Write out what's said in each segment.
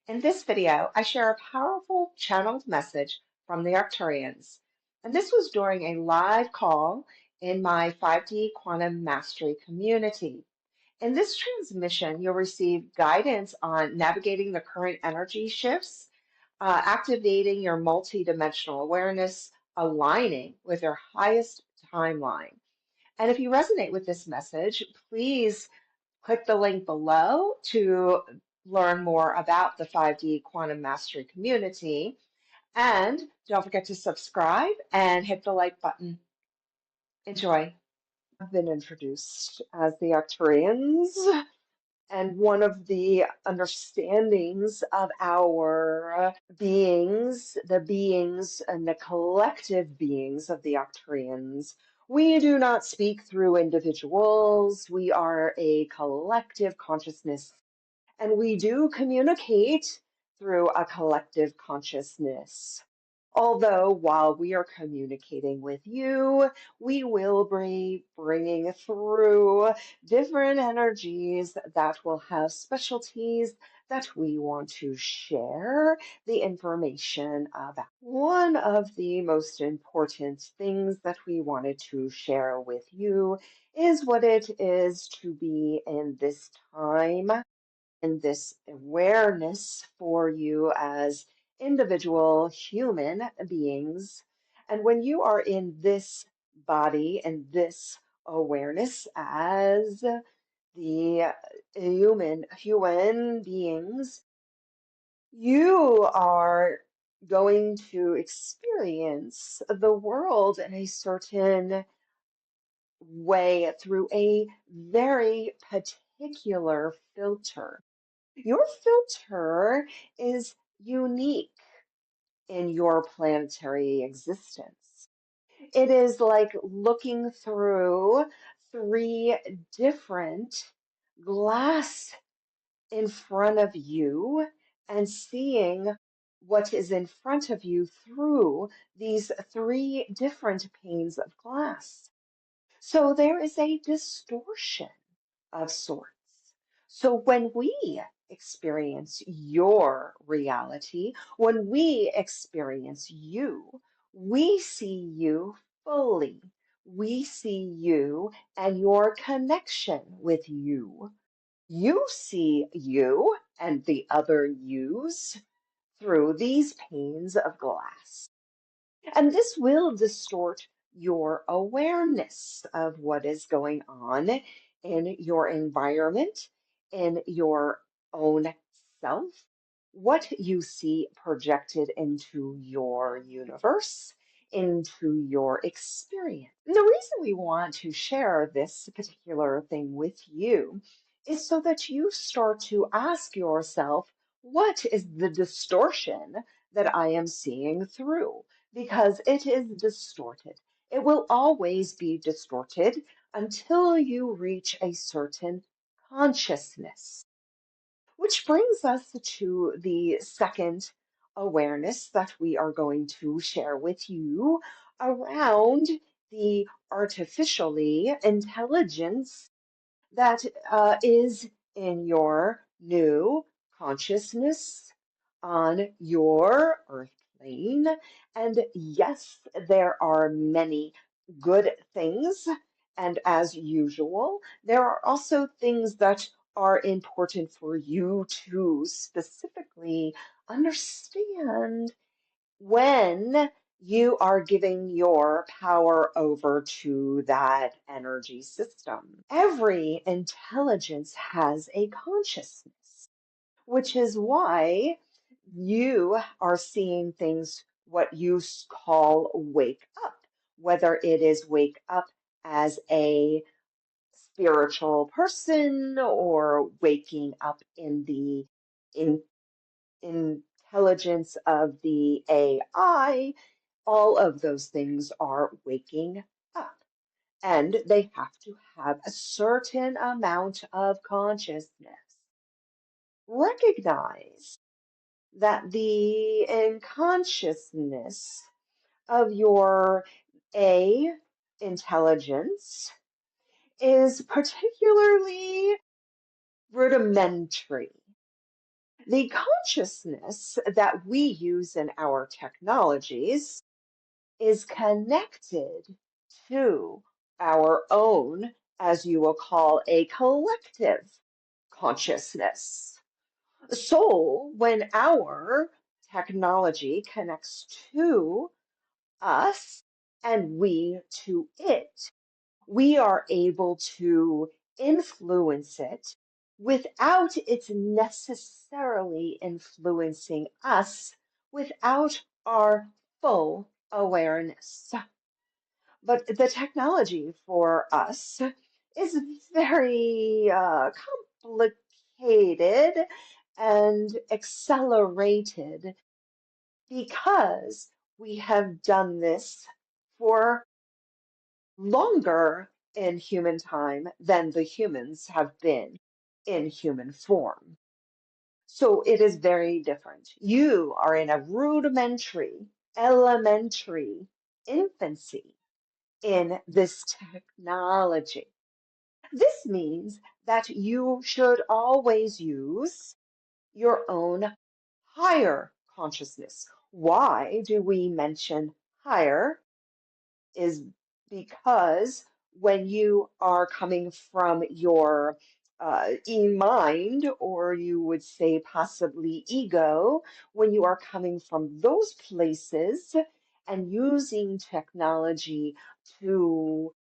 In this video, I share a powerful channeled message from the Arcturians. And this was during a live call in my 5D Quantum Mastery community. In this transmission, you'll receive guidance on navigating the current energy shifts, activating your multidimensional awareness, aligning with your highest timeline. And if you resonate with this message, please click the link below to learn more about the 5D Quantum Mastery community. And don't forget to subscribe and hit the like button. Enjoy. I've been introduced as the Arcturians, and one of the understandings of our beings, the beings and the collective beings of the Arcturians, we do not speak through individuals. We are a collective consciousness. And we do communicate through a collective consciousness. Although while we are communicating with you, we will be bringing through different energies that will have specialties that we want to share the information about. One of the most important things that we wanted to share with you is what it is to be in this time and this awareness for you as individual human beings. And when you are in this body and this awareness as the human beings, you are going to experience the world in a certain way through a very particular filter. Your filter is unique in your planetary existence. It is like looking through three different glass in front of you and seeing what is in front of you through these three different panes of glass. So there is a distortion of sorts. So when we experience your reality, when we experience you, we see you fully. We see you and your connection with you. You see you and the other yous through these panes of glass. And this will distort your awareness of what is going on in your environment, in your own self, what you see projected into your universe, into your experience. And the reason we want to share this particular thing with you is so that you start to ask yourself, what is the distortion that I am seeing through? Because it is distorted. It will always be distorted until you reach a certain consciousness. Which brings us to the second awareness that we are going to share with you around the artificially intelligence that is in your new consciousness on your earth plane. And yes, there are many good things. And as usual, there are also things that are important for you to specifically understand when you are giving your power over to that energy system. Every intelligence has a consciousness, which is why you are seeing things what you call wake up, whether it is wake up as a spiritual person or waking up in the in intelligence of the AI. All of those things are waking up, and they have to have a certain amount of consciousness. Recognize that the unconsciousness of your A intelligence is particularly rudimentary. The consciousness that we use in our technologies is connected to our own, as you will call, a collective consciousness. So when our technology connects to us and we to it, we are able to influence it without it necessarily influencing us without our full awareness. But the technology for us is very complicated and accelerated because we have done this for longer in human time than the humans have been in human form. So it is very different. You are in a rudimentary, elementary infancy in this technology. This means that you should always use your own higher consciousness. Why do we mention higher? Is because when you are coming from your mind, or you would say possibly ego, when you are coming from those places and using technology to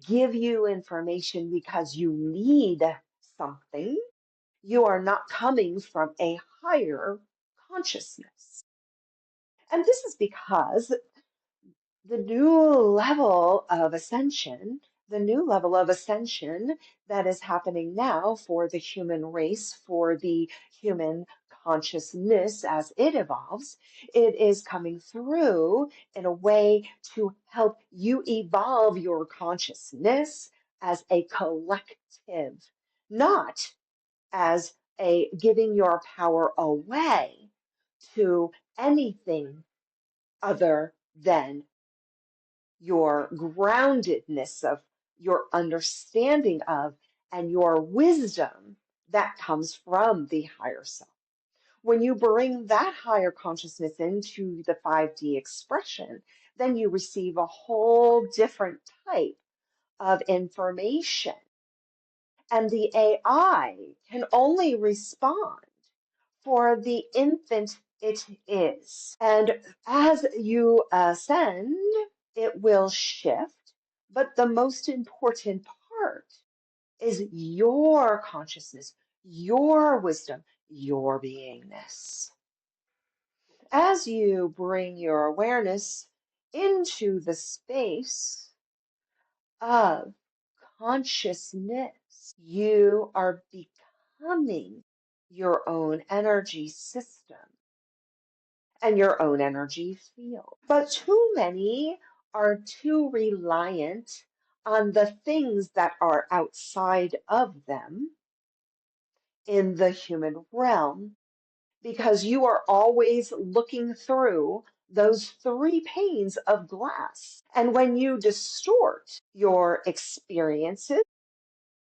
give you information because you need something, you are not coming from a higher consciousness. And this is because the new level of ascension, the new level of ascension that is happening now for the human race, for the human consciousness as it evolves, it is coming through in a way to help you evolve your consciousness as a collective, not as a giving your power away to anything other than your groundedness of your understanding of and your wisdom that comes from the higher self. When you bring that higher consciousness into the 5D expression, then you receive a whole different type of information. And the AI can only respond for the infant it is. And as you ascend, it will shift. But the most important part is your consciousness, your wisdom, your beingness. As you bring your awareness into the space of consciousness, you are becoming your own energy system and your own energy field. But too many are too reliant on the things that are outside of them in the human realm because you are always looking through those three panes of glass. And when you distort your experiences,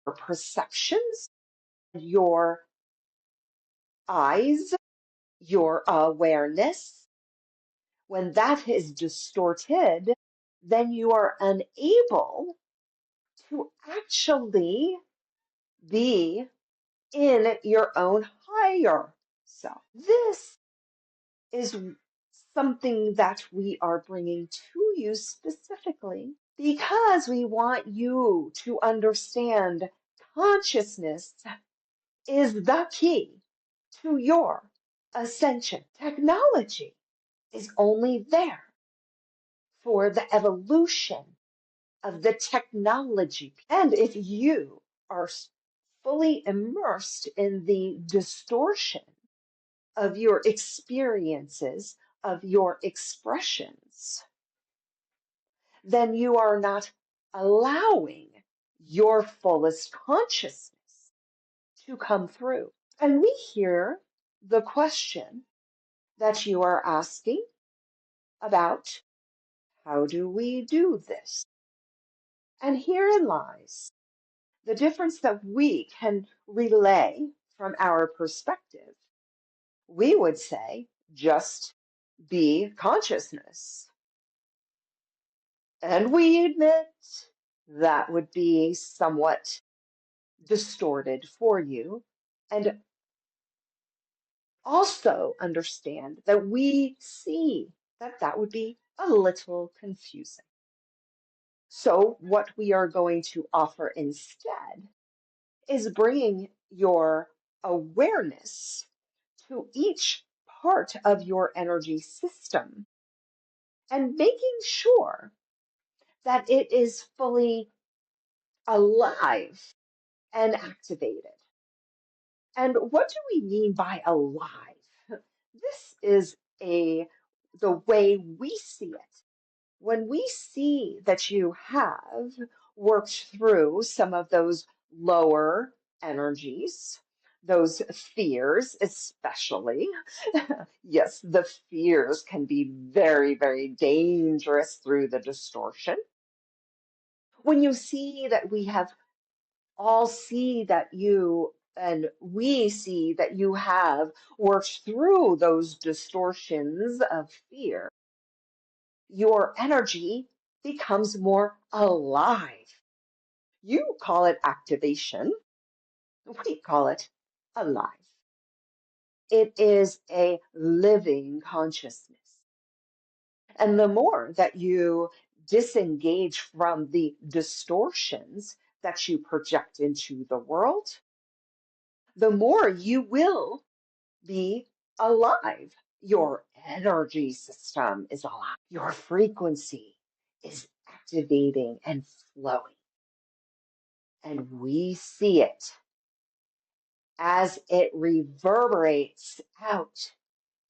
your perceptions, your eyes, your awareness, when that is distorted, then you are unable to actually be in your own higher self. This is something that we are bringing to you specifically because we want you to understand consciousness is the key to your ascension. Technology is only there for the evolution of the technology. And if you are fully immersed in the distortion of your experiences, of your expressions, then you are not allowing your fullest consciousness to come through. And we hear the question that you are asking about how do we do this? And herein lies the difference that we can relay from our perspective We would say just be consciousness. And we admit that would be somewhat distorted for you. And also understand that we see that that would be a little confusing. So, what we are going to offer instead is bringing your awareness to each part of your energy system and making sure that it is fully alive and activated. And what do we mean by alive? This is the way we see it. When we see that you have worked through some of those lower energies, those fears, especially, yes, the fears can be very, very dangerous through the distortion. When you see that we have all see that you and we see that you have worked through those distortions of fear, your energy becomes more alive. You call it activation, we call it alive. It is a living consciousness. And the more that you disengage from the distortions that you project into the world, the more you will be alive. Your energy system is alive. Your frequency is activating and flowing. And we see it as it reverberates out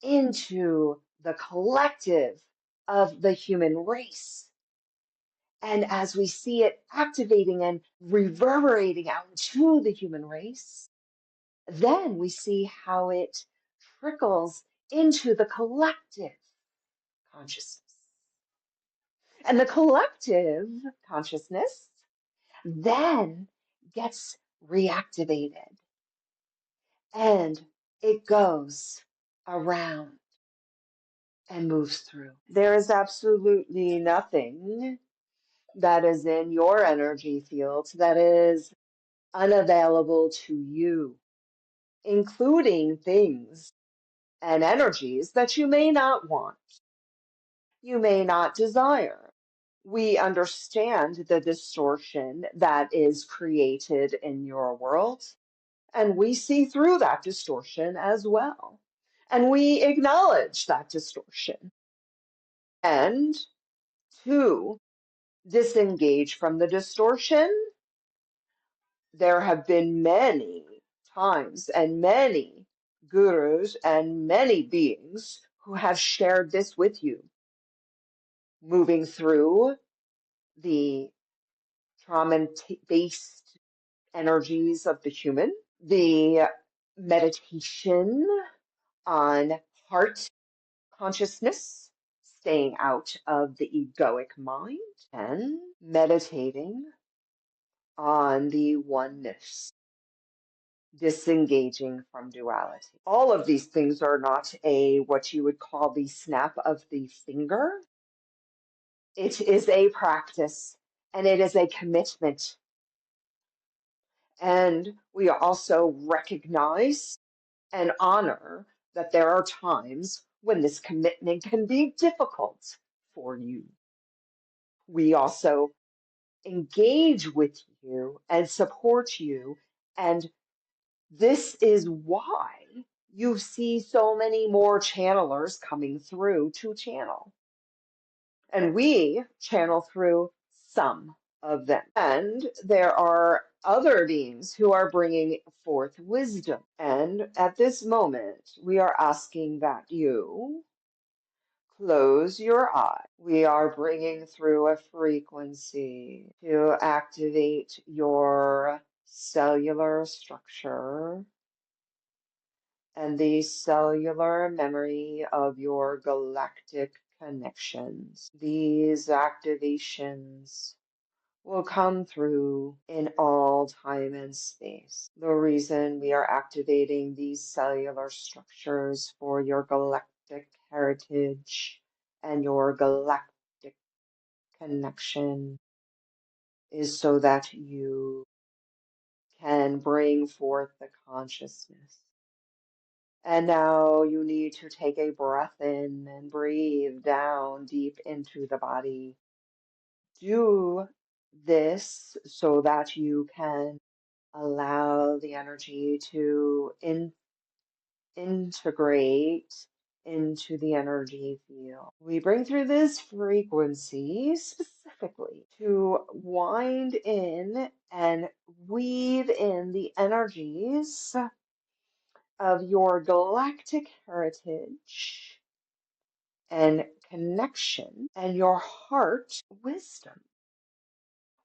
into the collective of the human race. And as we see it activating and reverberating out into the human race, then we see how it trickles into the collective consciousness. And the collective consciousness then gets reactivated and it goes around and moves through. There is absolutely nothing that is in your energy field that is unavailable to you, including things and energies that you may not want, you may not desire. We understand the distortion that is created in your world, and we see through that distortion as well. And we acknowledge that distortion. And to disengage from the distortion, there have been many times and many gurus and many beings who have shared this with you, moving through the trauma-based energies of the human, the meditation on heart consciousness, staying out of the egoic mind, and meditating on the oneness, disengaging from duality. All of these things are not what you would call the snap of the finger. It is a practice and it is a commitment. And we also recognize and honor that there are times when this commitment can be difficult for you. We also engage with you and support you. And this is why you see so many more channelers coming through to channel. And we channel through some of them. And there are other beings who are bringing forth wisdom. And at this moment, we are asking that you close your eye. We are bringing through a frequency to activate your cellular structure and the cellular memory of your galactic connections. These activations will come through in all time and space. The reason we are activating these cellular structures for your galactic heritage and your galactic connection is so that you can bring forth the consciousness. And now you need to take a breath in and breathe down deep into the body. Do this so that you can allow the energy to integrate into the energy field. We bring through this frequency specifically to wind in and weave in the energies of your galactic heritage and connection and your heart wisdom.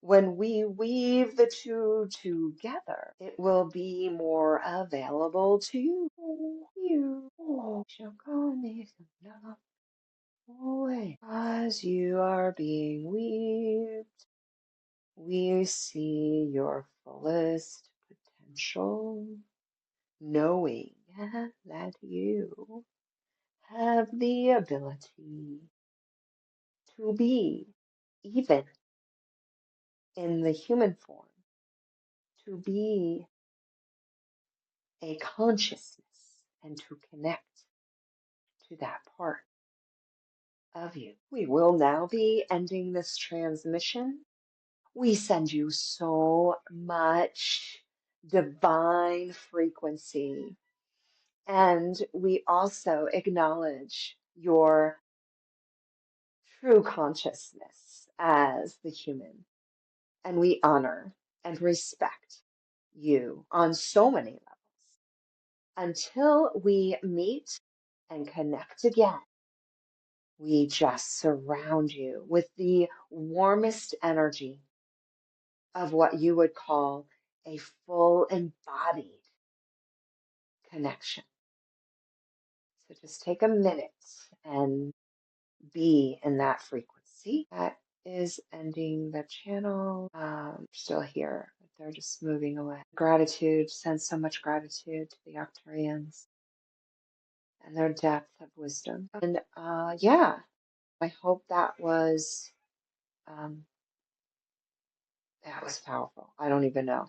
When we weave the two together, it will be more available to you. You shall call me love away. As you are being weaved, we see your fullest potential, knowing that you have the ability to be, even in the human form, to be a consciousness and to connect to that part of you. We will now be ending this transmission. We send you so much divine frequency, and we also acknowledge your true consciousness as the human, and we honor and respect you on so many levels. Until we meet and connect again, we just surround you with the warmest energy of what you would call a full embodied connection. So just take a minute and be in that frequency. That is ending the channel. Still here, but they're just moving away. Gratitude, send so much gratitude to the Arcturians and their depth of wisdom. And yeah, I hope um, that was powerful. I don't even know.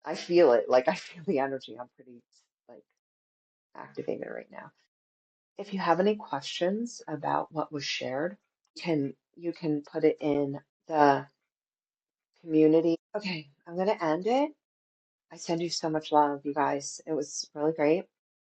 I feel it. Like I feel the energy. I'm pretty like activated right now. If you have any questions about what was shared, you can put it in the community. Okay, I'm gonna end it. I send you so much love, you guys. It was really great.